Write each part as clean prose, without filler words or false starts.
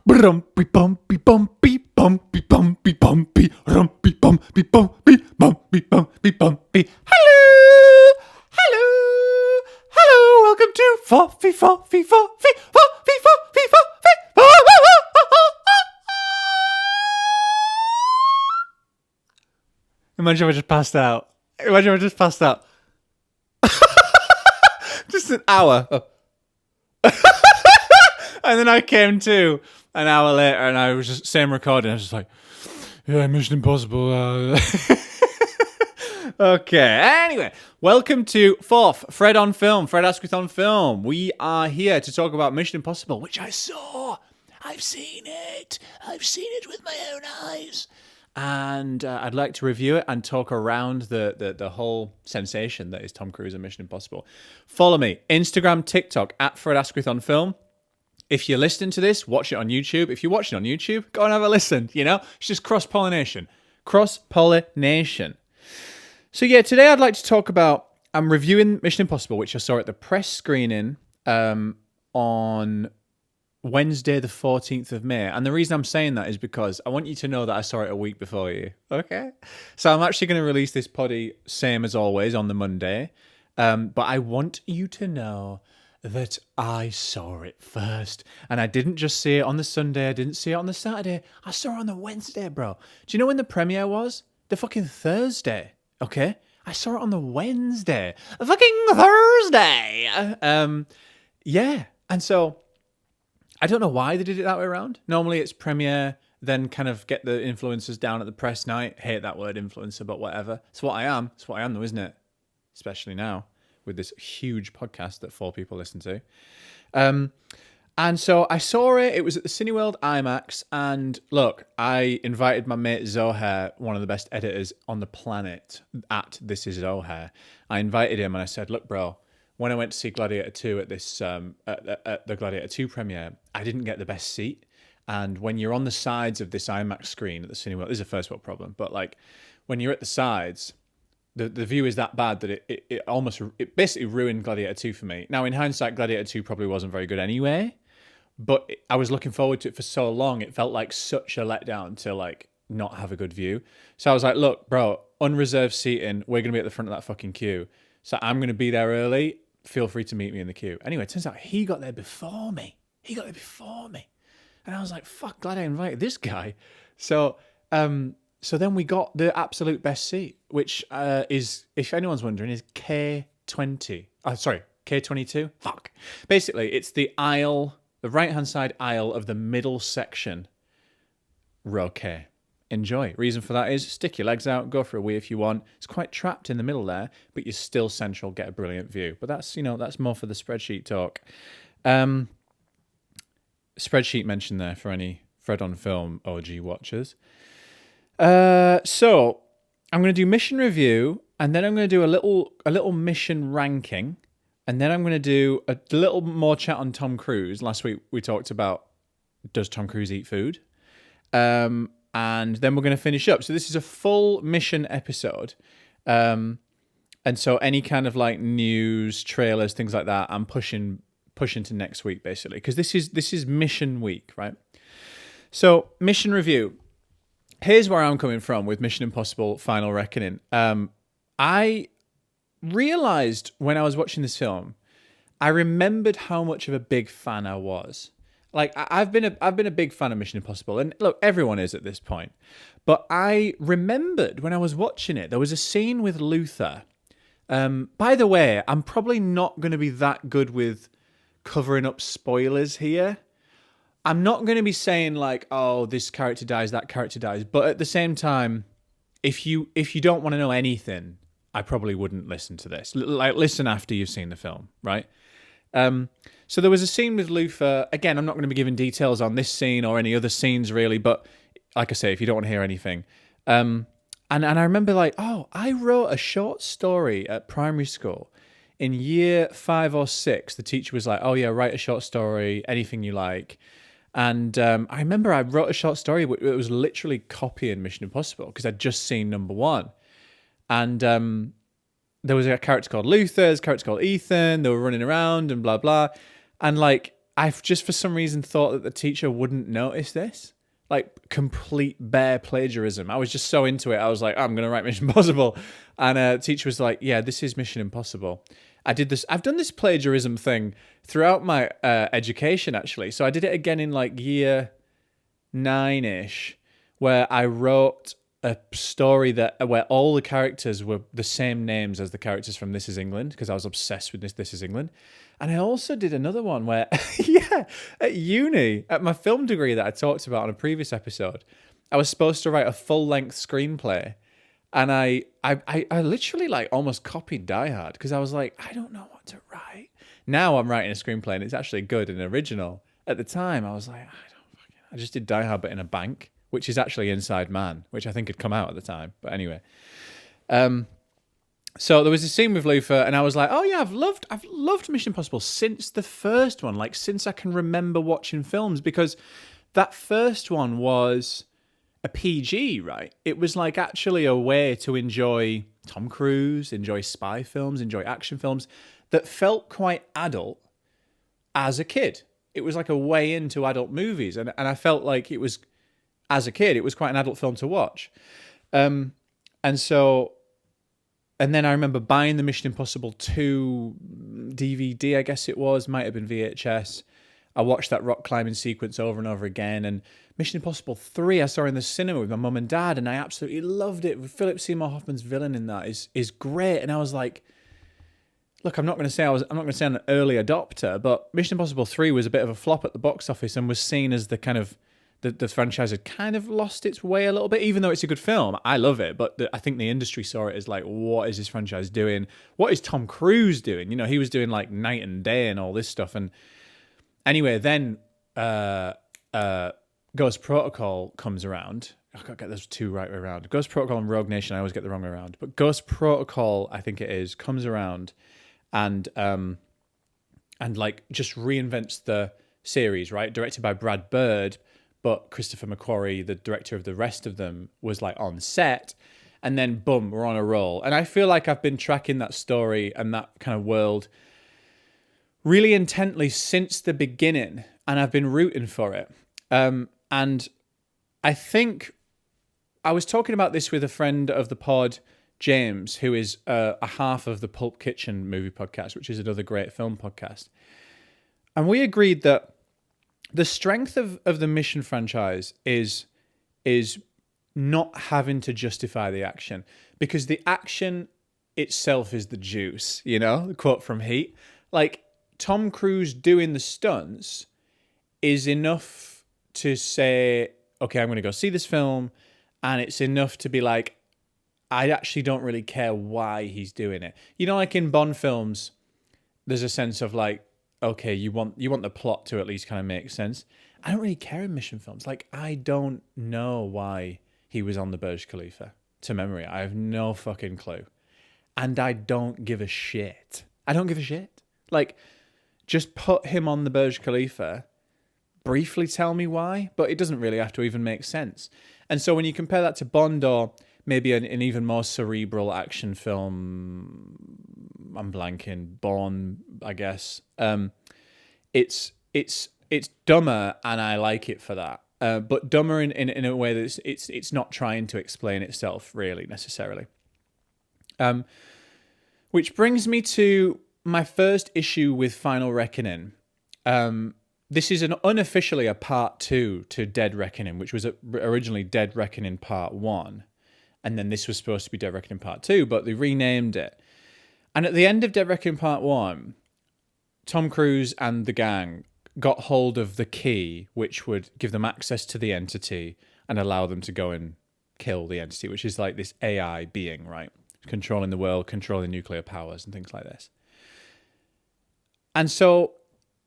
Brumpy bumpy bumpy bumpy bumpy bumpy rumpy bumpy bumpy bumpy bumpy bumpy. Hello, hello, hello. Welcome to FoF FoF FoF. Imagine if I just passed out. Just an hour. And then I came to an hour later and I was just same recording. I was just like, yeah, Mission Impossible. Okay. Anyway, welcome to FoF, Fred on Film, Fred Asquith on Film. We are here to talk about Mission Impossible, which I saw. I've seen it with my own eyes. And I'd like to review it and talk around the whole sensation that is Tom Cruise and Mission Impossible. Follow me, Instagram, TikTok, at Fred Asquith on Film. If you're listening to this, watch it on YouTube. If you're watching on YouTube, go and have a listen, you know? It's just cross-pollination. Cross-pollination. So yeah, today I'd like to talk about, I'm reviewing Mission Impossible, which I saw at the press screening on Wednesday the 14th of May. And the reason I'm saying that is because I want you to know that I saw it a week before you, okay? So I'm actually going to release this poddy, same as always, on the Monday. But I want you to know that I saw it first. And I didn't just see it on the Sunday. I didn't see it on the Saturday. I saw it on the Wednesday, bro. Do you know when the premiere was? The fucking Thursday, okay? I saw it on the Wednesday. The fucking Thursday. Yeah. And so I don't know why they did it that way around. Normally it's premiere, then kind of get the influencers down at the press night. Hate that word influencer, but whatever. It's what I am. It's what I am though, isn't it? Especially now, with this huge podcast that 4 people listen to. And so I saw it. It was at the Cineworld IMAX. And look, I invited my mate Zohair, one of the best editors on the planet, at This Is Zohair. I invited him and I said, look, bro, when I went to see Gladiator 2 at this at the Gladiator 2 premiere, I didn't get the best seat. And when you're on the sides of this IMAX screen at the Cineworld, this is a first world problem, but like when you're at the sides, the view is that bad that it basically ruined Gladiator 2 for me. Now, in hindsight, Gladiator 2 probably wasn't very good anyway, but I was looking forward to it for so long. It felt like such a letdown to like not have a good view. So I was like, look, bro, unreserved seating. We're going to be at the front of that fucking queue. So I'm going to be there early. Feel free to meet me in the queue. Anyway, it turns out he got there before me. And I was like, fuck, glad I invited this guy. So then we got the absolute best seat, which is, if anyone's wondering, is K20. Sorry, K22? Fuck. Basically, it's the aisle, the right-hand side aisle of the middle section, row K. Enjoy. Reason for that is stick your legs out, go for a wee if you want. It's quite trapped in the middle there, but you're still central, get a brilliant view. But that's, that's more for the spreadsheet talk. Spreadsheet mentioned there for any Fred on Film OG watchers. So I'm going to do mission review, and then I'm going to do a little mission ranking, and then I'm going to do a little more chat on Tom Cruise. Last week we talked about, does Tom Cruise eat food? And then we're going to finish up. So this is a full mission episode. And so any kind of like news, trailers, things like that, I'm pushing to next week basically, because this is mission week, right? So mission review. Here's where I'm coming from with Mission Impossible Final Reckoning. I realized when I was watching this film, I remembered how much of a big fan I was. Like I've been a big fan of Mission Impossible, and look, everyone is at this point. But I remembered when I was watching it, there was a scene with Luther. By the way, I'm probably not going to be that good with covering up spoilers here. I'm not going to be saying like, oh, this character dies, that character dies. But at the same time, if you don't want to know anything, I probably wouldn't listen to this. Like, listen after you've seen the film, right? So there was a scene with Luther. Again, I'm not going to be giving details on this scene or any other scenes really, but like I say, if you don't want to hear anything. And I remember like, oh, I wrote a short story at primary school. In year 5 or 6, the teacher was like, oh yeah, write a short story, anything you like. And I remember I wrote a short story. It was literally copying Mission Impossible because I'd just seen number 1. And there was a character called Luther, there's a character called Ethan. They were running around and blah, blah. And like, I've just for some reason thought that the teacher wouldn't notice this. Like complete bare plagiarism. I was just so into it. I was like, I'm going to write Mission Impossible. And the teacher was like, yeah, this is Mission Impossible. I've done this plagiarism thing throughout my education, actually. So I did it again in like year 9-ish, where I wrote a story where all the characters were the same names as the characters from This Is England, because I was obsessed with This Is England. And I also did another one where, at uni, at my film degree that I talked about on a previous episode, I was supposed to write a full-length screenplay. And I literally like almost copied Die Hard, because I was like, I don't know what to write. Now I'm writing a screenplay and it's actually good and original. At the time, I was like, I just did Die Hard but in a bank, which is actually Inside Man, which I think had come out at the time. But anyway. So there was a scene with Lufa, and I was like, oh yeah, I've loved Mission Impossible since the first one, like since I can remember watching films, because that first one was a PG, right? It was like actually a way to enjoy Tom Cruise, enjoy spy films, enjoy action films that felt quite adult as a kid. It was like a way into adult movies, and I felt like it was, as a kid, it was quite an adult film to watch. And then I remember buying the Mission Impossible 2 DVD, I guess it was, might have been VHS. I watched that rock climbing sequence over and over again. And Mission Impossible 3 I saw in the cinema with my mum and dad, and I absolutely loved it. Philip Seymour Hoffman's villain in that is great. And I was like, look, I'm not going to say I'm an early adopter, but Mission Impossible 3 was a bit of a flop at the box office and was seen as the kind of the franchise had kind of lost its way a little bit, even though it's a good film. I love it, but I think the industry saw it as like, what is this franchise doing? What is Tom Cruise doing? You know, he was doing like Night and Day and all this stuff. And anyway, then Ghost Protocol comes around. I can't get those two right way around. Ghost Protocol and Rogue Nation, I always get the wrong way around. But Ghost Protocol, I think it is, comes around and like just reinvents the series, right? Directed by Brad Bird, but Christopher McQuarrie, the director of the rest of them, was like on set, and then boom, we're on a roll. And I feel like I've been tracking that story and that kind of world really intently since the beginning, and I've been rooting for it. And I think I was talking about this with a friend of the pod, James, who is a half of the Pulp Kitchen movie podcast, which is another great film podcast. And we agreed that the strength of the Mission franchise is not having to justify the action, because the action itself is the juice, you know, the quote from Heat. Like, Tom Cruise doing the stunts is enough to say, okay, I'm going to go see this film, and it's enough to be like, I actually don't really care why he's doing it. You know, like in Bond films, there's a sense of like, okay, you want the plot to at least kind of make sense. I don't really care in Mission films. Like, I don't know why he was on the Burj Khalifa to memory. I have no fucking clue. And I don't give a shit. I don't give a shit. Like, just put him on the Burj Khalifa, briefly tell me why, but it doesn't really have to even make sense. And so when you compare that to Bond or maybe an even more cerebral action film, I'm blanking, Bourne, I guess. It's dumber, and I like it for that. But dumber in a way that it's not trying to explain itself really necessarily. Which brings me to my first issue with Final Reckoning. This is unofficially a part 2 to Dead Reckoning, which was originally Dead Reckoning Part 1. And then this was supposed to be Dead Reckoning Part 2, but they renamed it. And at the end of Dead Reckoning Part 1, Tom Cruise and the gang got hold of the key, which would give them access to the entity and allow them to go and kill the entity, which is like this AI being, right? Controlling the world, controlling nuclear powers and things like this. And so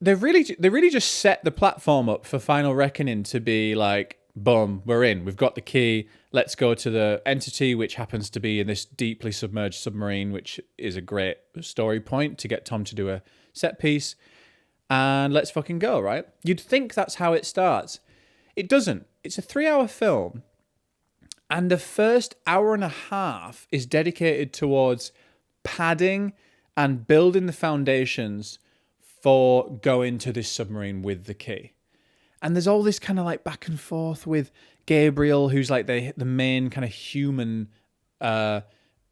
they really just set the platform up for Final Reckoning to be like, boom, we're in. We've got the key. Let's go to the entity, which happens to be in this deeply submerged submarine, which is a great story point to get Tom to do a set piece. And let's fucking go, right? You'd think that's how it starts. It doesn't. It's a 3-hour film. And the first hour and a half is dedicated towards padding and building the foundations for going to this submarine with the key. And there's all this kind of like back and forth with Gabriel, who's like the main kind of human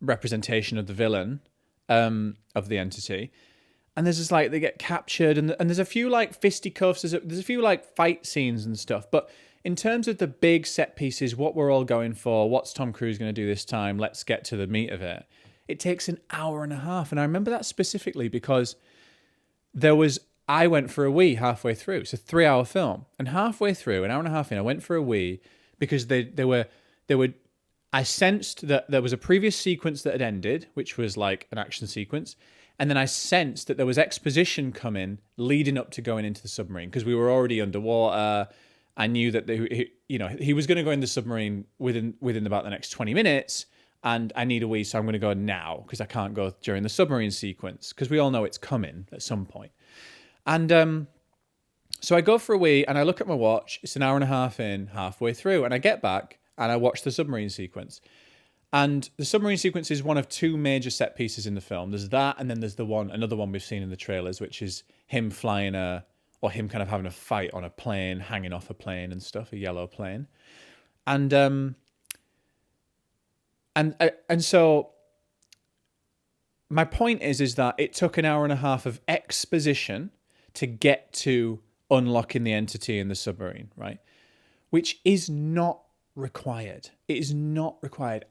representation of the villain of the entity. And there's just like, they get captured, and there's a few like fisticuffs, there's a few like fight scenes and stuff. But in terms of the big set pieces, what we're all going for, what's Tom Cruise going to do this time, let's get to the meat of it. It takes an hour and a half. And I remember that specifically because I went for a wee halfway through. It's a 3-hour film. And halfway through, an hour and a half in, I went for a wee because I sensed that there was a previous sequence that had ended, which was like an action sequence. And then I sensed that there was exposition coming leading up to going into the submarine because we were already underwater. I knew that he was going to go in the submarine within about the next 20 minutes, and I need a wee, so I'm going to go now because I can't go during the submarine sequence because we all know it's coming at some point. And so I go for a wee, and I look at my watch. It's an hour and a half in, halfway through, and I get back and I watch the submarine sequence. And the submarine sequence is one of two major set pieces in the film. There's that, and then there's another one we've seen in the trailers, which is him flying or him kind of having a fight on a plane, hanging off a plane and stuff, a yellow plane. And so my point is that it took an hour and a half of exposition to get to unlocking the entity in the submarine, right? Which is not required. It is not required.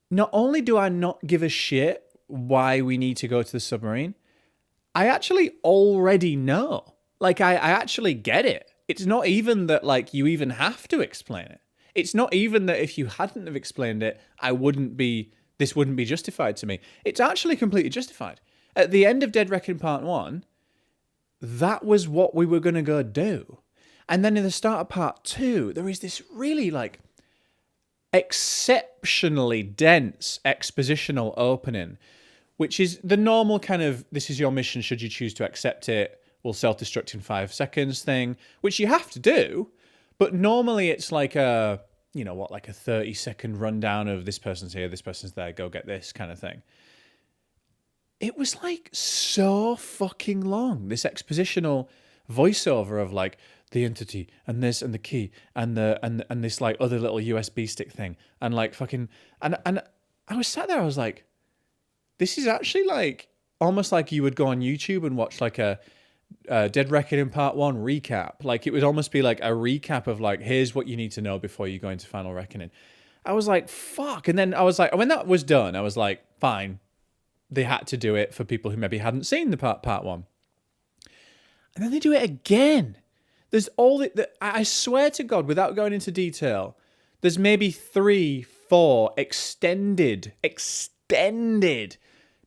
Not only do I not give a shit why we need to go to the submarine, I actually already know. Like, I actually get it. It's not even that, like, you even have to explain it. It's not even that if you hadn't have explained it, this wouldn't be justified to me. It's actually completely justified. At the end of Dead Reckoning Part 1, that was what we were going to go do. And then in the start of Part 2, there is this really, like, exceptionally dense expositional opening, which is the normal kind of, this is your mission, should you choose to accept it, will self-destruct in 5 seconds thing, which you have to do, but normally it's like a 30-second rundown of this person's here, this person's there, go get this kind of thing. It was like so fucking long, this expositional voiceover of like the entity and this and the key and this like other little USB stick thing and like fucking and I was sat there, I was like, this is actually like almost like you would go on YouTube and watch like a Dead Reckoning Part 1 recap. Like it would almost be like a recap of like, here's what you need to know before you go into Final Reckoning. I was like, fuck. And then I was like, when that was done, I was like, fine. They had to do it for people who maybe hadn't seen the part 1. And then they do it again. There's I swear to God, without going into detail, there's maybe 3-4 extended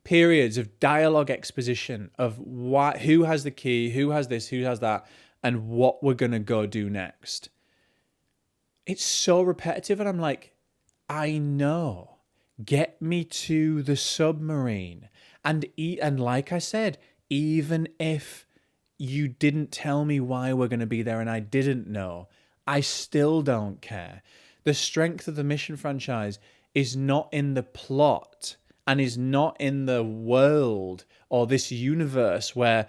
periods of dialogue exposition of who has the key, who has this, who has that, and what we're going to go do next. It's so repetitive, and I'm like, I know. Get me to the submarine. And like I said, even if you didn't tell me why we're going to be there and I didn't know, I still don't care. The strength of the Mission franchise is not in the plot and is not in the world or this universe where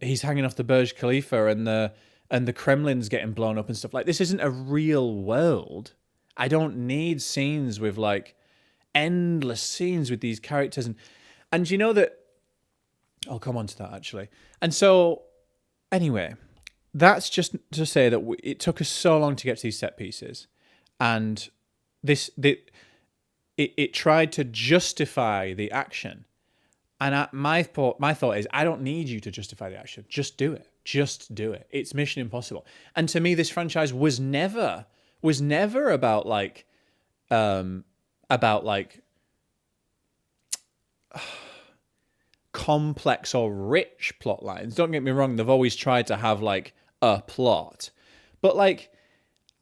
he's hanging off the Burj Khalifa and the Kremlin's getting blown up and stuff. Like, this isn't a real world. I don't need scenes with like endless scenes with these characters and you know that I'll come on to that actually. And so anyway, that's just to say that it took us so long to get to these set pieces, and it tried to justify the action. And my thought is, I don't need you to justify the action. Just do it. Just do it. It's Mission Impossible. And to me, this franchise was never about like complex or rich plot lines. Don't get me wrong, they've always tried to have like a plot, but like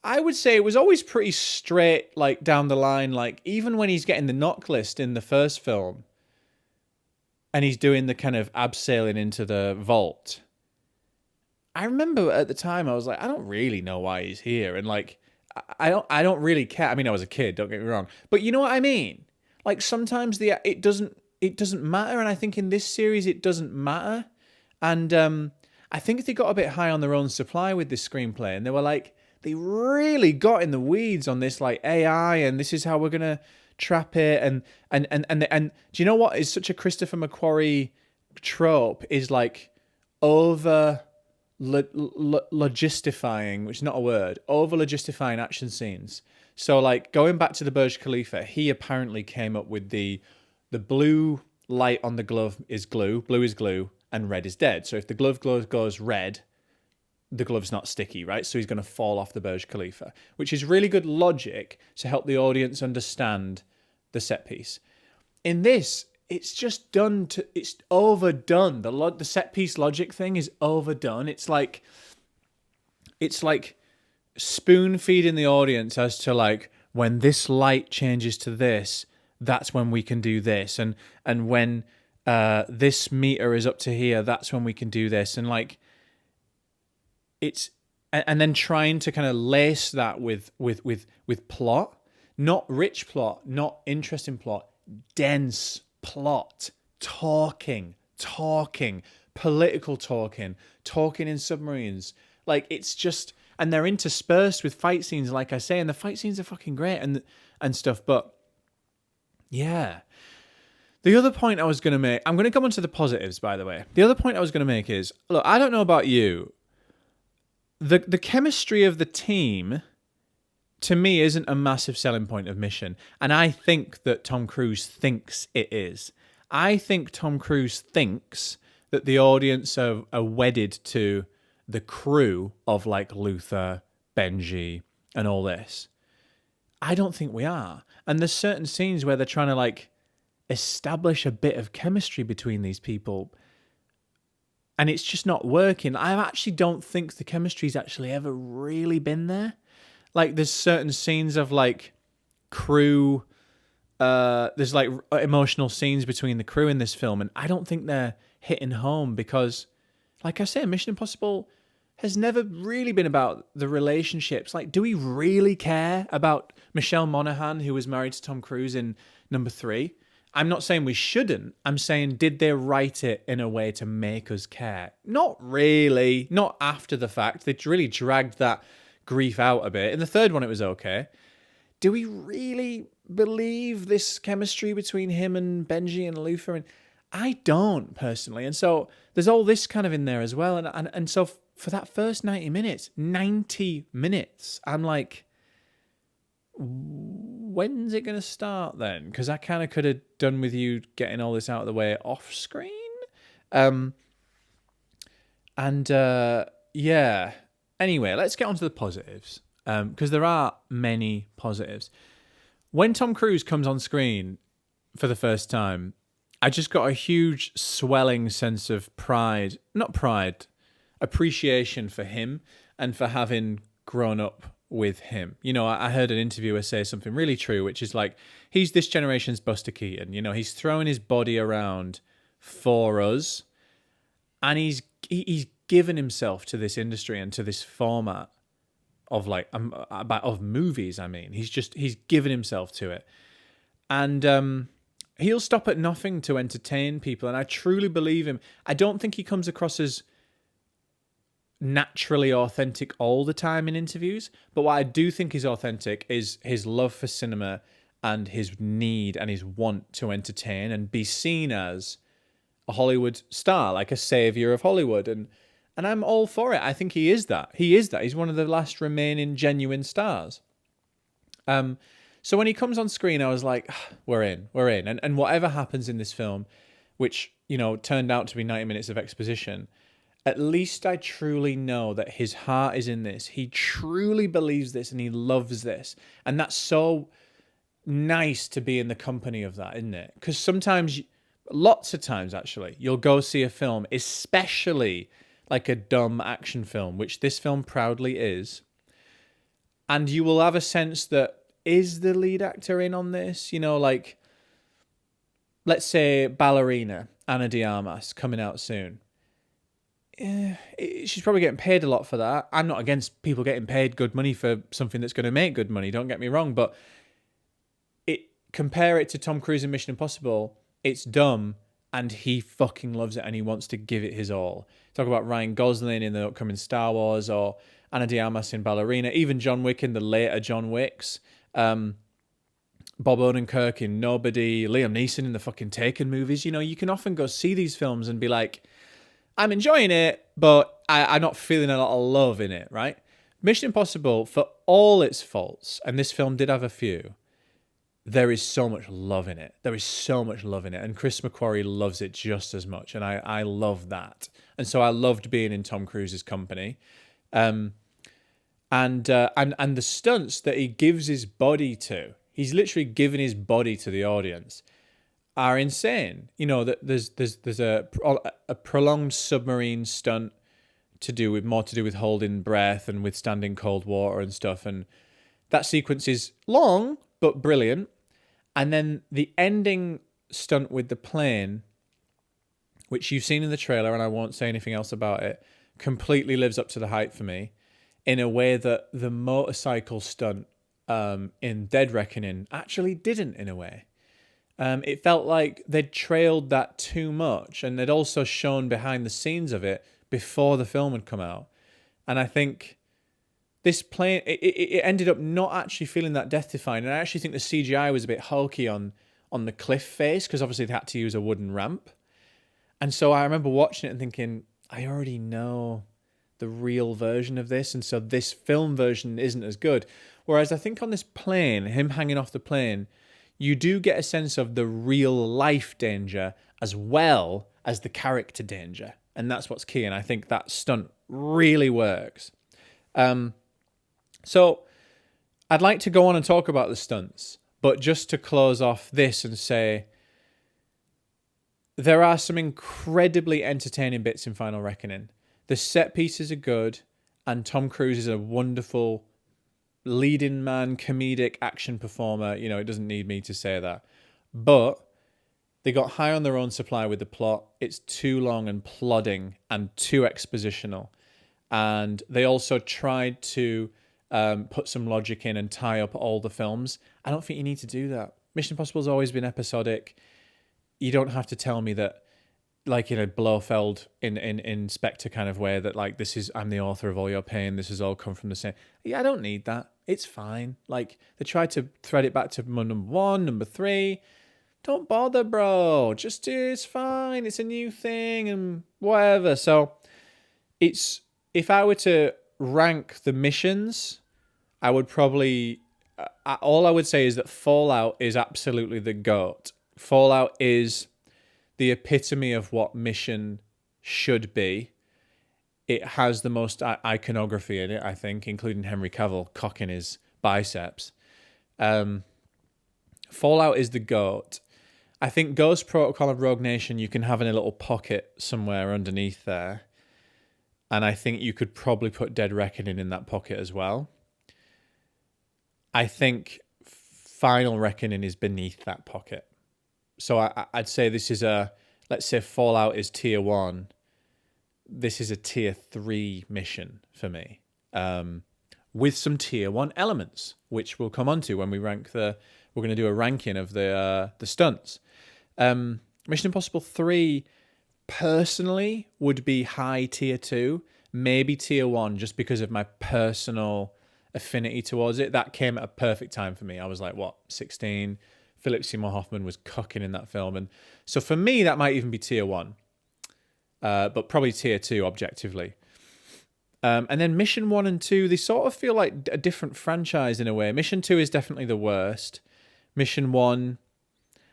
I would say it was always pretty straight, like down the line. Like even when he's getting the knock list in the first film and he's doing the kind of abseiling into the vault, I remember at the time I was like, I don't really know why he's here, and like I don't really care. I mean, I was a kid, don't get me wrong, but you know what I mean? Like sometimes it doesn't matter, and I think in this series it doesn't matter. And I think they got a bit high on their own supply with this screenplay, and they were like, they really got in the weeds on this like AI, and this is how we're gonna trap it, and do you know what is such a Christopher McQuarrie trope is like over logistifying, which is not a word, over logistifying action scenes. So like going back to the Burj Khalifa, he apparently came up with the blue light on the glove is glue, blue is glue, and red is dead. So if the glove goes red, the glove's not sticky, right? So he's going to fall off the Burj Khalifa, which is really good logic to help the audience understand the set piece. In this, it's just it's overdone. The set piece logic thing is overdone. It's like spoon feeding the audience as to like, when this light changes to this, that's when we can do this, and when this meter is up to here, that's when we can do this, and like and then trying to kind of lace that with plot, not rich plot, not interesting plot, dense plot, talking, political talking in submarines. Like it's just, and they're interspersed with fight scenes, like I say, and the fight scenes are fucking great and stuff. But yeah, the other point I was going to make, I'm going to come on to the positives, by the way. The other point I was going to make is, look, I don't know about you, the chemistry of the team, to me, isn't a massive selling point of Mission. And I think that Tom Cruise thinks it is. I think Tom Cruise thinks that the audience are wedded to the crew of like Luther, Benji, and all this. I don't think we are. And there's certain scenes where they're trying to like establish a bit of chemistry between these people, and it's just not working. I actually don't think the chemistry's actually ever really been there. Like there's certain scenes of like crew, there's like emotional scenes between the crew in this film, and I don't think they're hitting home because, like I say, Mission Impossible has never really been about the relationships. Like, do we really care about Michelle Monaghan, who was married to Tom Cruise in number 3? I'm not saying we shouldn't. I'm saying, did they write it in a way to make us care? Not really. Not after the fact. They really dragged that grief out a bit. In the third one, it was okay. Do we really believe this chemistry between him and Benji and Luther? And I don't, personally. And so there's all this kind of in there as well. And so for that first 90 minutes, I'm like, when's it going to start then? Because I kind of could have done with you getting all this out of the way off screen. Yeah. Anyway, let's get on to the positives, because there are many positives. When Tom Cruise comes on screen for the first time, I just got a huge swelling sense of appreciation for him and for having grown up with him. You know, I heard an interviewer say something really true, which is like, he's this generation's Buster Keaton. You know, he's throwing his body around for us, and he's given himself to this industry and to this format of like of movies. I mean, he's given himself to it, and he'll stop at nothing to entertain people. And I truly believe him. I don't think he comes across as naturally authentic all the time in interviews, but what I do think is authentic is his love for cinema and his need and his want to entertain and be seen as a Hollywood star, like a savior of Hollywood, and I'm all for it. I think he is that. He's one of the last remaining genuine stars. So when he comes on screen, I was like, we're in. And whatever happens in this film, which, you know, turned out to be 90 minutes of exposition, at least I truly know that his heart is in this. He truly believes this and he loves this. And that's so nice to be in the company of that, isn't it? Because sometimes, lots of times actually, you'll go see a film, especially like a dumb action film, which this film proudly is, and you will have a sense that, is the lead actor in on this? You know, like, let's say Ballerina, Ana de Armas, coming out soon. She's probably getting paid a lot for that. I'm not against people getting paid good money for something that's going to make good money, don't get me wrong, but compare it to Tom Cruise in Mission Impossible, it's dumb and he fucking loves it and he wants to give it his all. Talk about Ryan Gosling in the upcoming Star Wars, or Ana de Armas in Ballerina, even John Wick in the later John Wicks. Bob Odenkirk in Nobody, Liam Neeson in the fucking Taken movies. You know, you can often go see these films and be like, I'm enjoying it, but I'm not feeling a lot of love in it, right? Mission Impossible, for all its faults, and this film did have a few, there is so much love in it. There is so much love in it. And Chris McQuarrie loves it just as much. And I love that. And so I loved being in Tom Cruise's company. And the stunts that he gives his body to, he's literally given his body to the audience, are insane. You know, that there's a prolonged submarine stunt to do with holding breath and withstanding cold water and stuff. And that sequence is long, but brilliant. And then the ending stunt with the plane, which you've seen in the trailer, and I won't say anything else about it, completely lives up to the hype for me in a way that the motorcycle stunt in Dead Reckoning actually didn't, in a way. It felt like they'd trailed that too much, and they'd also shown behind the scenes of it before the film had come out. And I think this plane, it ended up not actually feeling that death-defying. And I actually think the CGI was a bit hokey on the cliff face, because obviously they had to use a wooden ramp. And so I remember watching it and thinking, I already know the real version of this, and so this film version isn't as good. Whereas I think on this plane, him hanging off the plane, you do get a sense of the real life danger as well as the character danger. And that's what's key. And I think that stunt really works. So I'd like to go on and talk about the stunts, but just to close off this and say, there are some incredibly entertaining bits in Final Reckoning. The set pieces are good, and Tom Cruise is a wonderful leading man, comedic action performer. You know, it doesn't need me to say that. But they got high on their own supply with the plot. It's too long and plodding and too expositional. And they also tried to put some logic in and tie up all the films. I don't think you need to do that. Mission Impossible's always been episodic. You don't have to tell me that, like in a Blofeld in Spectre kind of way, that like, I'm the author of all your pain, this has all come from the same. Yeah, I don't need that. It's fine. Like, they tried to thread it back to number 1, number 3. Don't bother, bro. Just it's fine. It's a new thing and whatever. So it's, if I were to rank the missions, I would probably, all I would say is that Fallout is absolutely the GOAT. Fallout is the epitome of what Mission should be. It has the most iconography in it, I think, including Henry Cavill cocking his biceps. Fallout is the GOAT. I think Ghost Protocol and Rogue Nation you can have in a little pocket somewhere underneath there. And I think you could probably put Dead Reckoning in that pocket as well. I think Final Reckoning is beneath that pocket. So I'd say this is let's say Fallout is tier 1. This is a tier 3 mission for me. With some tier 1 elements, which we'll come on to when we rank we're going to do a ranking of the stunts. Mission Impossible 3, personally, would be high tier 2, maybe tier 1, just because of my personal affinity towards it. That came at a perfect time for me. I was like, 16? Philip Seymour Hoffman was cooking in that film. And so for me, that might even be tier 1, but probably tier 2 objectively. And then Mission 1 and 2, they sort of feel like a different franchise in a way. Mission 2 is definitely the worst. Mission 1,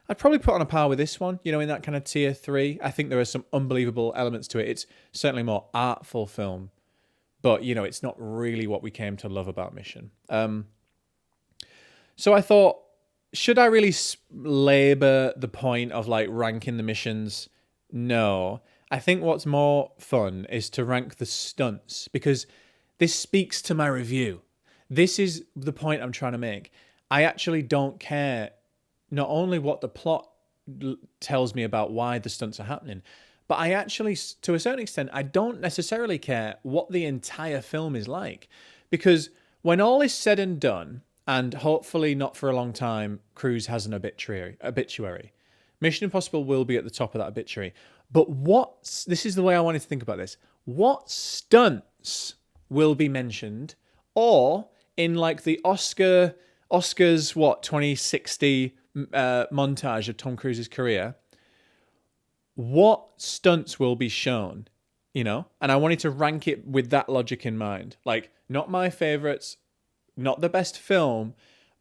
I'd probably put on a par with this one, you know, in that kind of tier 3. I think there are some unbelievable elements to it. It's certainly a more artful film, but, you know, it's not really what we came to love about Mission. So I thought, should I really labour the point of like ranking the missions? No. I think what's more fun is to rank the stunts, because this speaks to my review. This is the point I'm trying to make. I actually don't care not only what the plot tells me about why the stunts are happening, but I actually, to a certain extent, I don't necessarily care what the entire film is like. Because when all is said and done, and hopefully not for a long time, Cruise has an obituary. Mission Impossible will be at the top of that obituary. But this is the way I wanted to think about this. What stunts will be mentioned, or in like the Oscars 2060 montage of Tom Cruise's career, what stunts will be shown, And I wanted to rank it with that logic in mind. Like, not my favorites, not the best film,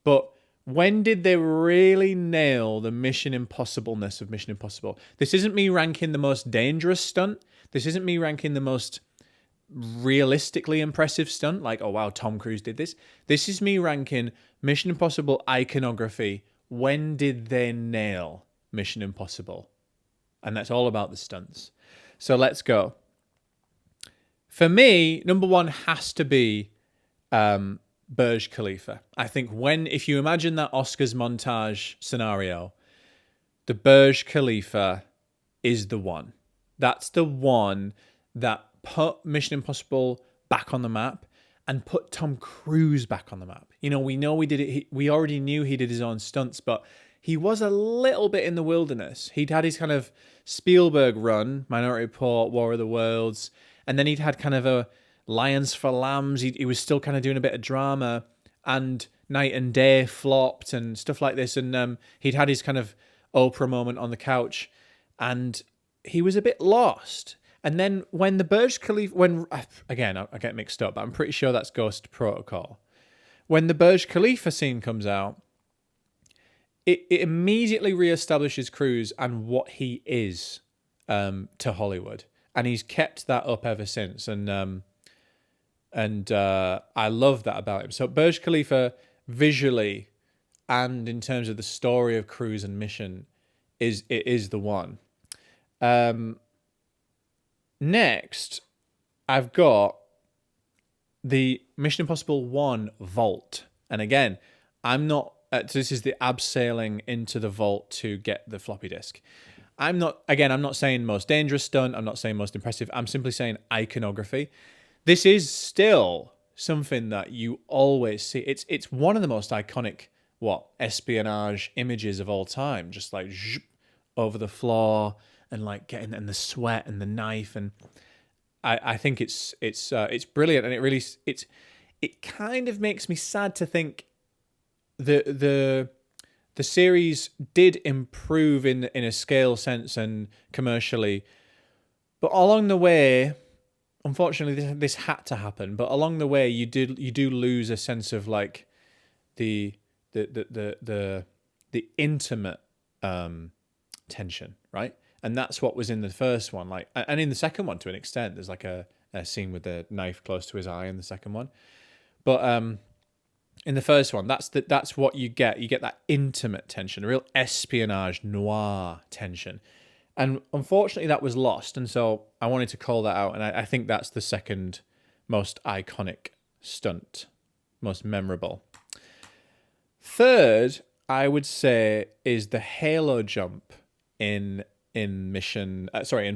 but when did they really nail the Mission Impossible-ness of Mission Impossible? This isn't me ranking the most dangerous stunt. This isn't me ranking the most realistically impressive stunt, like, oh wow, Tom Cruise did this. This is me ranking Mission Impossible iconography. When did they nail Mission Impossible? And that's all about the stunts. So let's go. For me, number one has to be Burj Khalifa. I think if you imagine that Oscars montage scenario, the Burj Khalifa is the one. That's the one that put Mission Impossible back on the map and put Tom Cruise back on the map. We know we did it. We already knew he did his own stunts, but he was a little bit in the wilderness. He'd had his kind of Spielberg run, Minority Report, War of the Worlds, and then he'd had kind of a Lions for Lambs. He was still kind of doing a bit of drama, and Night and Day flopped and stuff like this. And he'd had his kind of Oprah moment on the couch, and he was a bit lost. And then when the Burj Khalifa, again, I get mixed up, but I'm pretty sure that's Ghost Protocol. When the Burj Khalifa scene comes out, it immediately reestablishes Cruise and what he is to Hollywood. And he's kept that up ever since. And I love that about him. So Burj Khalifa, visually and in terms of the story of Cruise and Mission, is the one. Next, I've got the Mission Impossible 1 vault. And again, I'm not... this is the abseiling into the vault to get the floppy disk. I'm not saying most dangerous stunt. I'm not saying most impressive. I'm simply saying iconography. This is still something that you always see. It's one of the most iconic, espionage images of all time. Just like over the floor and like getting and the sweat and the knife, and I think it's brilliant, and it kind of makes me sad to think the series did improve in a scale sense and commercially, but along the way, unfortunately, this had to happen. But along the way, you do lose a sense of like the intimate tension, right? And that's what was in the first one, like, and in the second one to an extent. There's like a scene with the knife close to his eye in the second one, but in the first one, that's what you get. You get that intimate tension, a real espionage noir tension. And unfortunately, that was lost. And so I wanted to call that out. And I think that's the second most iconic stunt, most memorable. Third, I would say, is the halo jump in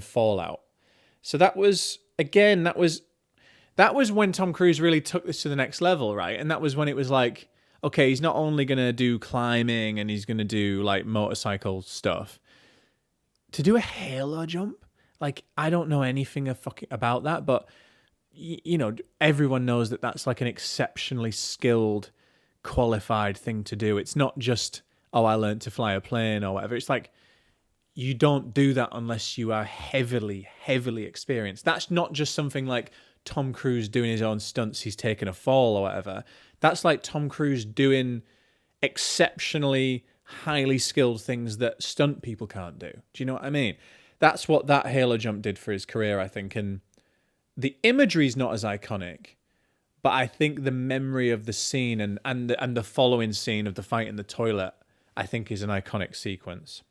Fallout. So that was when Tom Cruise really took this to the next level, right? And that was when it was like, okay, he's not only going to do climbing and he's going to do like motorcycle stuff. To do a halo jump, like, I don't know anything about that, but everyone knows that that's like an exceptionally skilled, qualified thing to do. It's not just, oh, I learned to fly a plane or whatever. It's like, you don't do that unless you are heavily, heavily experienced. That's not just something like Tom Cruise doing his own stunts, he's taken a fall or whatever. That's like Tom Cruise doing exceptionally highly skilled things that stunt people can't do. Do you know what I mean? That's what that halo jump did for his career, I think. And the imagery is not as iconic, but I think the memory of the scene and the following scene of the fight in the toilet, I think, is an iconic sequence.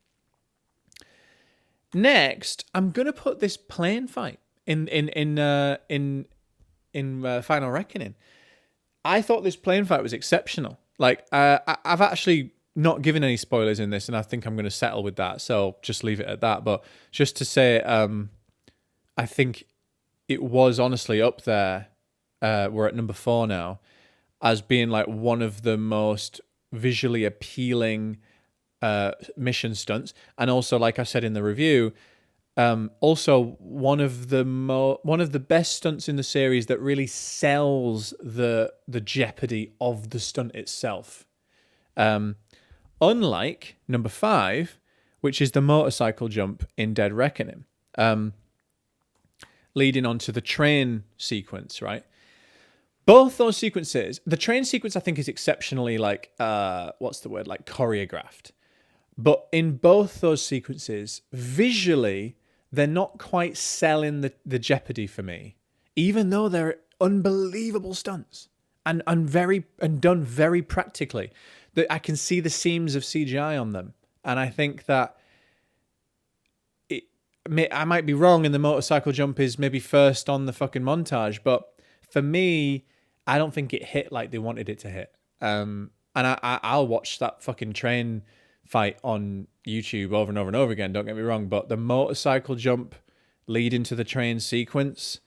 Next, I'm gonna put this plane fight in Final Reckoning. I thought this plane fight was exceptional. Like, I've actually not given any spoilers in this, and I think I'm going to settle with that. So just leave it at that. But just to say, I think it was honestly up there. We're at number 4 now, as being like one of the most visually appealing mission stunts, and also, like I said in the review, also one of the best stunts in the series that really sells the jeopardy of the stunt itself. Unlike number 5, which is the motorcycle jump in Dead Reckoning, leading on to the train sequence, right? Both those sequences, the train sequence I think is exceptionally choreographed. But in both those sequences, visually, they're not quite selling the jeopardy for me, even though they're unbelievable stunts and done very practically. That I can see the seams of CGI on them, and I think that I might be wrong, and the motorcycle jump is maybe first on the fucking montage, but for me, I don't think it hit like they wanted it to hit. And I'll watch that fucking train fight on YouTube over and over and over again, don't get me wrong, but the motorcycle jump leading to the train sequence,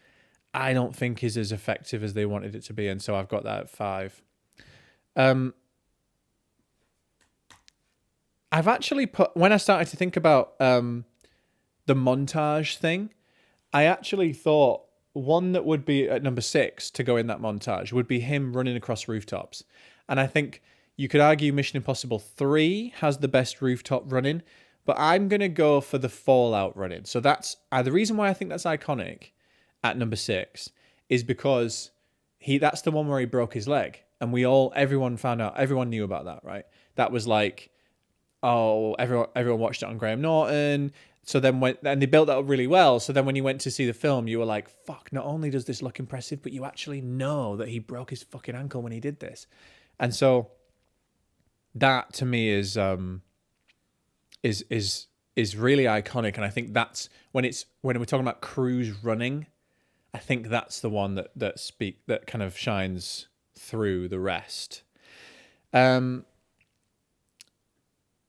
I don't think is as effective as they wanted it to be, and so I've got that at 5. I've actually when I started to think about the montage thing, I actually thought one that would be at number 6 to go in that montage would be him running across rooftops. And I think you could argue Mission Impossible 3 has the best rooftop running, but I'm going to go for the Fallout running. So that's the reason why I think that's iconic at number 6 is because that's the one where he broke his leg. And everyone knew about that, right? That was like, oh, everyone watched it on Graham Norton. So then and they built that up really well. So then when you went to see the film, you were like, fuck, not only does this look impressive, but you actually know that he broke his fucking ankle when he did this. And so that to me is really iconic. And I think that's when we're talking about Cruise running, I think that's the one that kind of shines through the rest.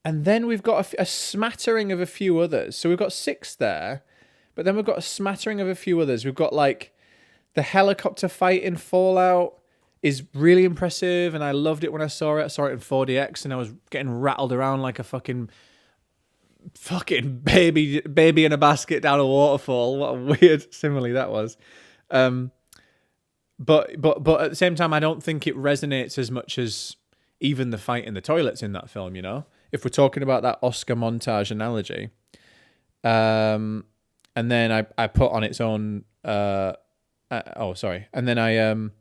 And then we've got a smattering of a few others. So we've got 6 there, but then we've got a smattering of a few others. We've got like the helicopter fight in Fallout is really impressive, and I loved it when I saw it. I saw it in 4DX, and I was getting rattled around like a fucking baby in a basket down a waterfall. What a weird simile that was. But at the same time, I don't think it resonates as much as even the fight in the toilets in that film, you know? If we're talking about that Oscar montage analogy. And then I put on its own... And then I...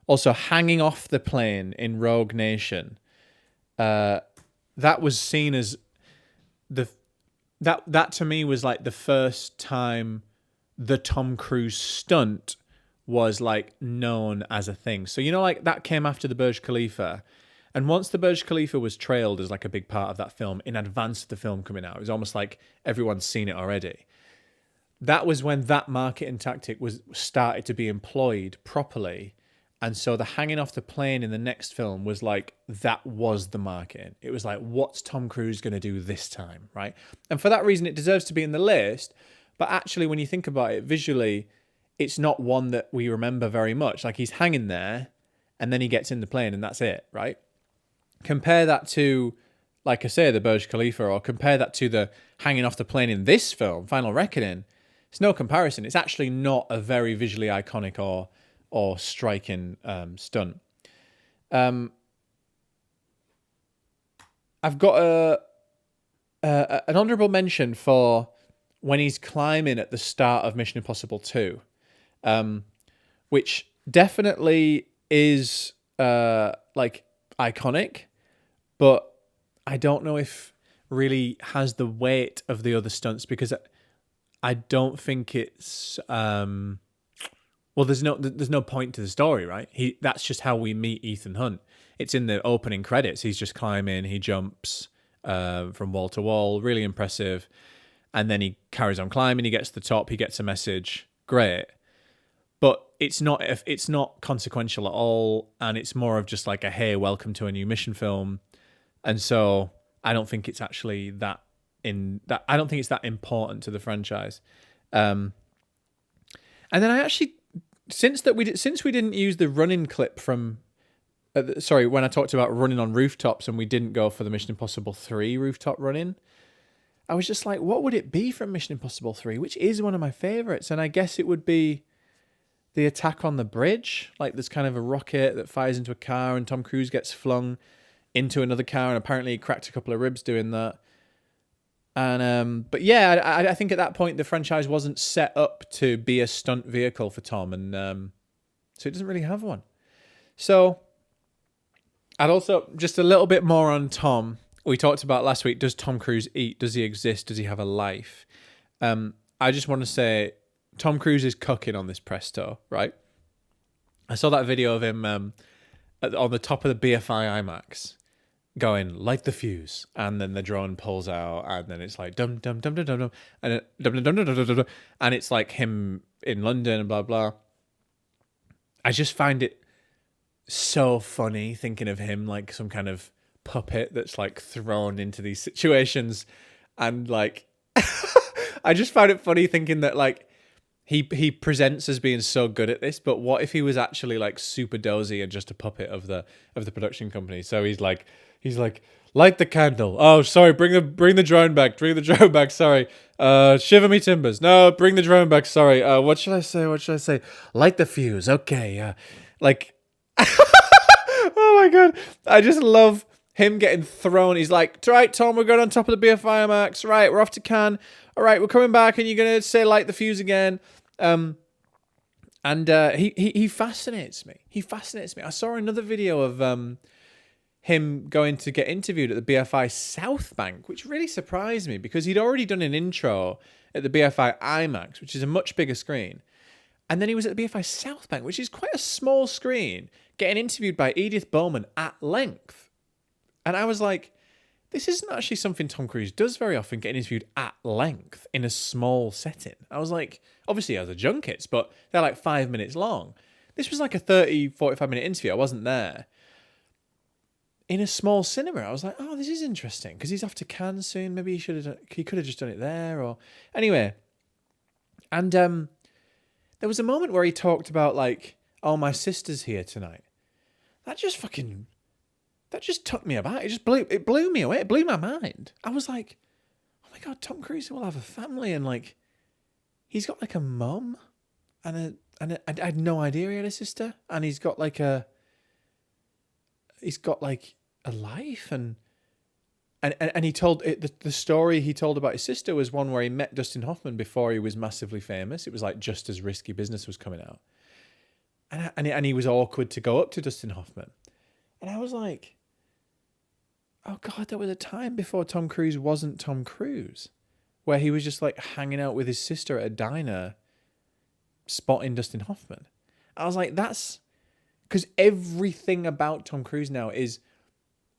also, hanging off the plane in Rogue Nation. That was seen as... That to me was like the first time the Tom Cruise stunt was like known as a thing. So, you know, like that came after the Burj Khalifa. And once the Burj Khalifa was trailed as like a big part of that film in advance of the film coming out, it was almost like everyone's seen it already. That was when that marketing tactic was started to be employed properly. And so the hanging off the plane in the next film was like, that was the marketing. It was like, what's Tom Cruise going to do this time, right? And for that reason, it deserves to be in the list. But actually, when you think about it visually, it's not one that we remember very much. Like, he's hanging there, and then he gets in the plane, and that's it, right? Compare that to, like I say, the Burj Khalifa, or compare that to the hanging off the plane in this film, Final Reckoning. It's no comparison. It's actually not a very visually iconic or striking stunt. I've got an honourable mention for when he's climbing at the start of Mission Impossible 2, which definitely is like iconic, but I don't know if really has the weight of the other stunts, because I don't think it's well, there's no point to the story, right? That's just how we meet Ethan Hunt. It's in the opening credits. He's just climbing, he jumps from wall to wall, really impressive. And then he carries on climbing, he gets to the top, he gets a message, great. But it's not consequential at all, and it's more of just like a, hey, welcome to a new mission film. And so I don't think it's actually I don't think it's that important to the franchise. And then I actually, since we didn't use the running clip from when I talked about running on rooftops and we didn't go for the Mission Impossible 3 rooftop running, I was just like, what would it be from Mission Impossible 3, which is one of my favorites? And I guess it would be the attack on the bridge. Like there's kind of a rocket that fires into a car and Tom Cruise gets flung into another car, and apparently he cracked a couple of ribs doing that. And but yeah, I think at that point the franchise wasn't set up to be a stunt vehicle for Tom, and so it doesn't really have one. So I'd also, just a little bit more on Tom. We talked about last week, does Tom Cruise eat? Does he exist? Does he have a life? I just want to say Tom Cruise is cooking on this Presto, right? I saw that video of him on the top of the BFI IMAX going, light the fuse, and then the drone pulls out, and then it's like dum dum dum dum dum dum, and it, dum dum dum dum dum dum, and it's like him in London and blah blah. I just find it so funny thinking of him like some kind of puppet that's like thrown into these situations, and like I just find it funny thinking that like he presents as being so good at this, but what if he was actually like super dozy and just a puppet of the production company? So he's like, light the candle. Oh, sorry, bring the drone back. Sorry. Shiver me timbers. No, bring the drone back. Sorry. What should I say? Light the fuse. Okay. Like, oh my God. I just love him getting thrown. He's like, right, Tom, we're going on top of the BFI Max. Right, we're off to Cannes. All right, we're coming back, and you're going to say light the fuse again. He fascinates me. I saw another video of him going to get interviewed at the BFI South Bank, which really surprised me because he'd already done an intro at the BFI IMAX, which is a much bigger screen. And then he was at the BFI South Bank, which is quite a small screen, getting interviewed by Edith Bowman at length. And I was like, this isn't actually something Tom Cruise does very often, getting interviewed at length in a small setting. I was like, obviously he has the junkets, but they're like 5 minutes long. This was like a 30, 45-minute interview. I wasn't there. In a small cinema, I was like, oh, this is interesting, because he's off to Cannes soon. Maybe he could have just done it there. Or anyway. And there was a moment where he talked about like, oh, my sister's here tonight. That just took me aback. It blew me away. It blew my mind. I was like, oh my God, Tom Cruise will have a family, and like, he's got like a mum, and I had no idea he had a sister, and he's got like a life, and he told the story he told about his sister was one where he met Dustin Hoffman before he was massively famous. It was like just as Risky Business was coming out, and he was awkward to go up to Dustin Hoffman, and I was like, oh God, there was a time before Tom Cruise wasn't Tom Cruise, where he was just like hanging out with his sister at a diner, spotting Dustin Hoffman. I was like, that's because everything about Tom Cruise now is,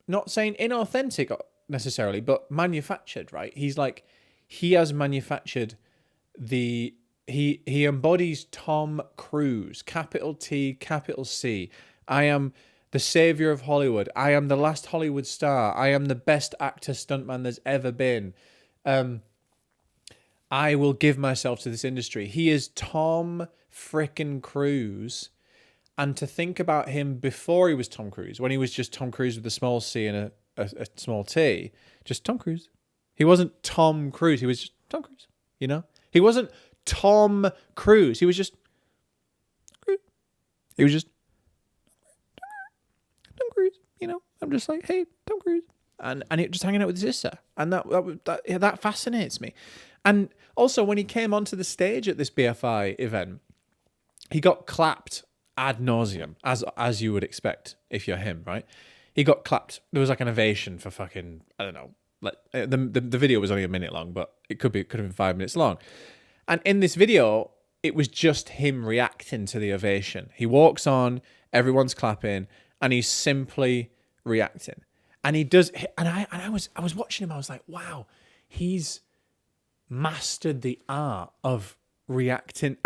not saying inauthentic necessarily, but manufactured, right? He's like, he has manufactured he embodies Tom Cruise, capital T, capital C. I am the savior of Hollywood. I am the last Hollywood star. I am the best actor stuntman there's ever been. I will give myself to this industry. He is Tom frickin' Cruise. And to think about him before he was Tom Cruise, when he was just Tom Cruise with a small C and a small T, just Tom Cruise. He wasn't Tom Cruise. He was just Tom Cruise, you know? He wasn't Tom Cruise. He was just Cruise. He was just Tom Cruise, you know? I'm just like, hey, Tom Cruise. And it just hanging out with his sister. And that fascinates me. And also, when he came onto the stage at this BFI event, he got clapped ad nauseum, as you would expect if you're him, right? He got clapped. There was like an ovation for fucking, I don't know. Like the video was only a minute long, but it could have been 5 minutes long. And in this video, it was just him reacting to the ovation. He walks on, everyone's clapping, and he's simply reacting. And he does. And I was watching him. I was like, wow, he's mastered the art of reacting.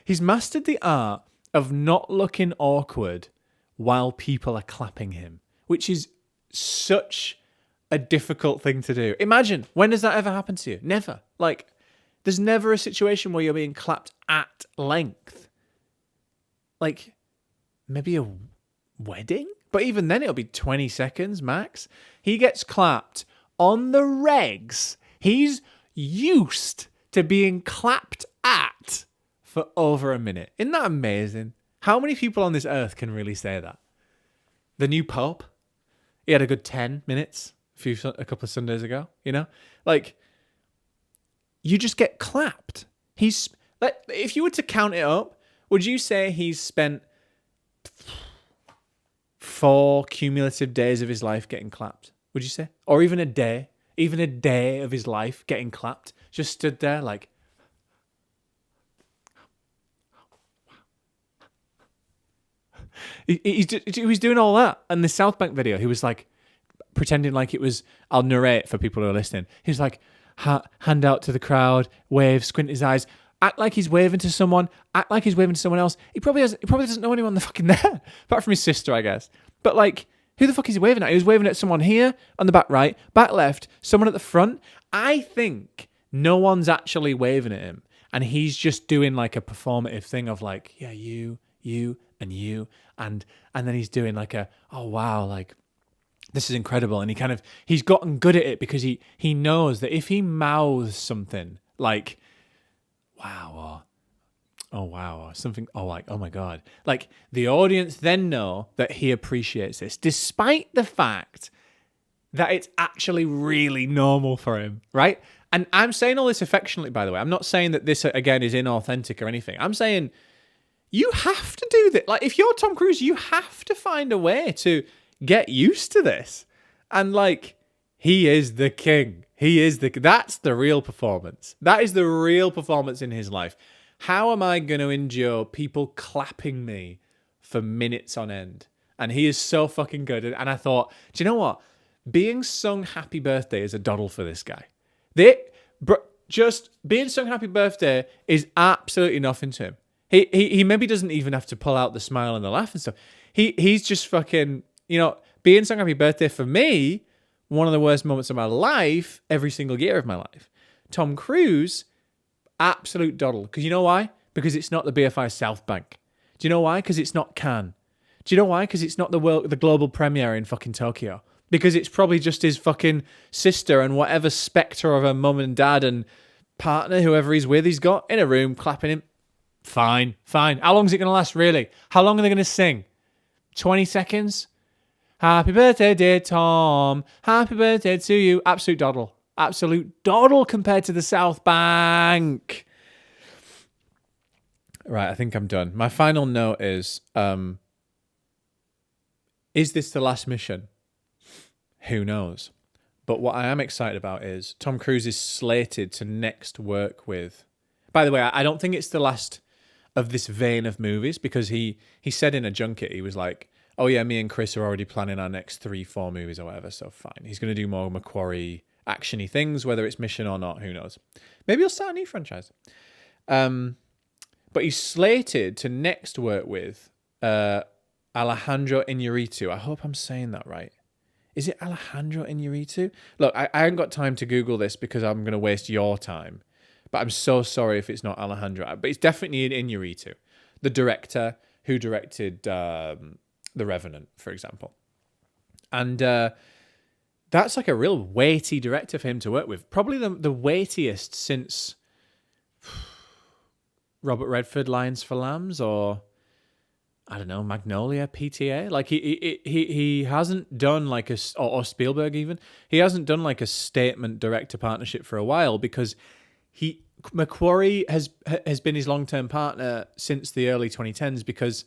He's mastered the art of not looking awkward while people are clapping him, which is such a difficult thing to do. Imagine, when does that ever happen to you? Never. Like, there's never a situation where you're being clapped at length. Like, maybe a wedding? But even then, it'll be 20 seconds max. He gets clapped on the regs. He's used to being clapped at for over a minute. Isn't that amazing? How many people on this earth can really say that? The new Pope, he had a good 10 minutes a couple of Sundays ago, you know? Like, you just get clapped. He's, like, if you were to count it up, would you say he's spent 4 cumulative days of his life getting clapped? Would you say? Or even a day? Even a day of his life getting clapped? Just stood there like... He was doing all that. And the South Bank video, he was like, pretending like it was... I'll narrate for people who are listening. He was like, hand out to the crowd, wave, squint his eyes, act like he's waving to someone, act like he's waving to someone else. He probably doesn't know anyone fucking there, apart from his sister, I guess. But like, who the fuck is he waving at? He was waving at someone here on the back right, back left, someone at the front. I think no one's actually waving at him, and he's just doing like a performative thing of like, yeah, you, and you, and then he's doing like a, oh wow, like, this is incredible. And he's gotten good at it because he knows that if he mouths something like, wow, or oh wow, or something, oh like, oh my God, like the audience then know that he appreciates this, despite the fact that it's actually really normal for him, right? And I'm saying all this affectionately, by the way. I'm not saying that this, again, is inauthentic or anything. I'm saying you have to do this. Like, if you're Tom Cruise, you have to find a way to get used to this. And like, he is the king. That's the real performance. That is the real performance in his life. How am I going to endure people clapping me for minutes on end? And he is so fucking good. And I thought, do you know what? Being sung happy birthday is a doddle for this guy. Just being sung happy birthday is absolutely nothing to him. He maybe doesn't even have to pull out the smile and the laugh and stuff. He's just fucking, being sung happy birthday for me, one of the worst moments of my life, every single year of my life. Tom Cruise, absolute doddle. Because you know why? Because it's not the BFI South Bank. Do you know why? Because it's not Cannes. Do you know why? Because it's not the global premiere in fucking Tokyo. Because it's probably just his fucking sister and whatever spectre of her mum and dad and partner, whoever he's with, he's got in a room clapping him. Fine. How long is it going to last, really? How long are they going to sing? 20 seconds? Happy birthday, dear Tom. Happy birthday to you. Absolute doddle. Absolute doddle compared to the South Bank. Right, I think I'm done. My final note is this the last mission? Who knows? But what I am excited about is Tom Cruise is slated to next work with... By the way, I don't think it's the last of this vein of movies, because he said in a junket, he was like, oh yeah, me and Chris are already planning our next 3-4 movies or whatever, so fine. He's going to do more Macquarie action-y things, whether it's Mission or not, who knows. Maybe he'll start a new franchise. But he's slated to next work with Alejandro Iñárritu. I hope I'm saying that right. Is it Alejandro Iñárritu? Look, I haven't got time to Google this because I'm going to waste your time. But I'm so sorry if it's not Alejandro. But it's definitely Iñárritu, the director who directed The Revenant, for example. And that's like a real weighty director for him to work with. Probably the weightiest since Robert Redford, Lions for Lambs, or... I don't know, Magnolia, PTA. Like he hasn't done like or Spielberg even. He hasn't done like a statement director partnership for a while, because Macquarie has been his long-term partner since the early 2010s, because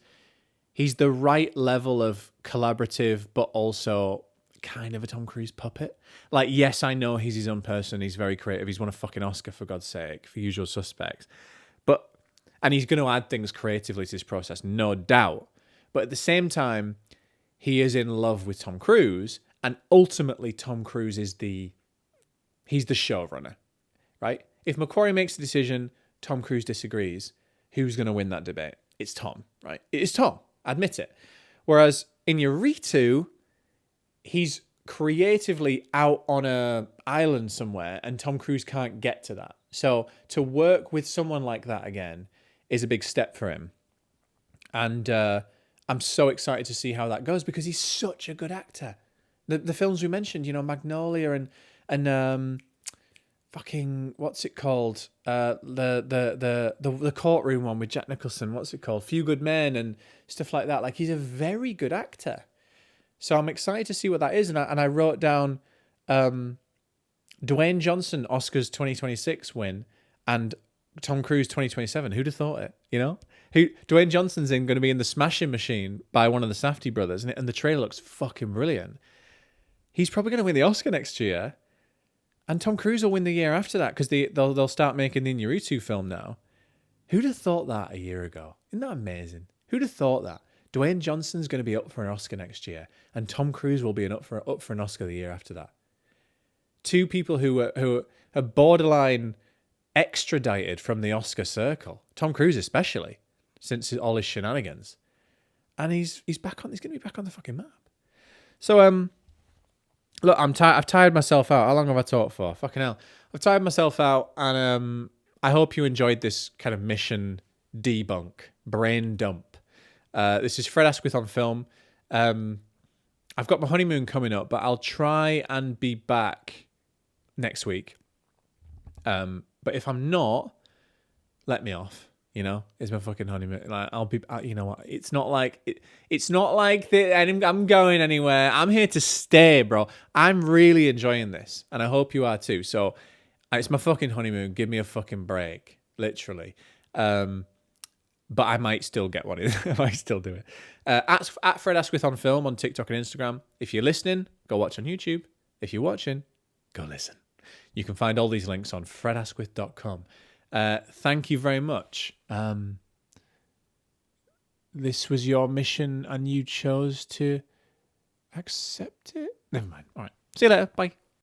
he's the right level of collaborative, but also kind of a Tom Cruise puppet. Like, yes, I know he's his own person. He's very creative. He's won a fucking Oscar, for God's sake, for Usual Suspects. And he's going to add things creatively to this process, no doubt. But at the same time, he is in love with Tom Cruise, and ultimately Tom Cruise is he's the showrunner, right? If Macquarie makes a decision, Tom Cruise disagrees, who's going to win that debate? It's Tom, right? It is Tom, admit it. Whereas Iñárritu, he's creatively out on an island somewhere, and Tom Cruise can't get to that. So to work with someone like that again is a big step for him. And I'm so excited to see how that goes because he's such a good actor. The films we mentioned, you know, Magnolia and fucking what's it called? The courtroom one with Jack Nicholson. What's it called? Few Good Men and stuff like that. Like he's a very good actor. So I'm excited to see what that is. And I wrote down Dwayne Johnson Oscars 2026 win and Tom Cruise 2027. Who'd have thought it? You know, Dwayne Johnson's going to be in the Smashing Machine by one of the Safdie brothers, and the trailer looks fucking brilliant. He's probably going to win the Oscar next year. And Tom Cruise will win the year after that because they'll start making the Iñárritu film now. Who'd have thought that a year ago? Isn't that amazing? Who'd have thought that? Dwayne Johnson's going to be up for an Oscar next year, and Tom Cruise will be up for an Oscar the year after that. Two people who are borderline extradited from the Oscar circle. Tom Cruise especially, since all his shenanigans, and he's back on. He's going to be back on the fucking map. So look, I've tired myself out. How long have I talked for? Fucking hell. I've tired myself out, and I hope you enjoyed this kind of mission debunk, brain dump. This is Fred Asquith on film. I've got my honeymoon coming up, but I'll try and be back next week. But if I'm not, let me off. You know, it's my fucking honeymoon. Like I'll be, you know what? It's not like I'm going anywhere. I'm here to stay, bro. I'm really enjoying this, and I hope you are too. So, it's my fucking honeymoon. Give me a fucking break, literally. But I might still get one. I might still do it. At Fred Asquith on film on TikTok and Instagram. If you're listening, go watch on YouTube. If you're watching, go listen. You can find all these links on fredasquith.com. Thank you very much. This was your mission and you chose to accept it? Never mind. All right. See you later. Bye.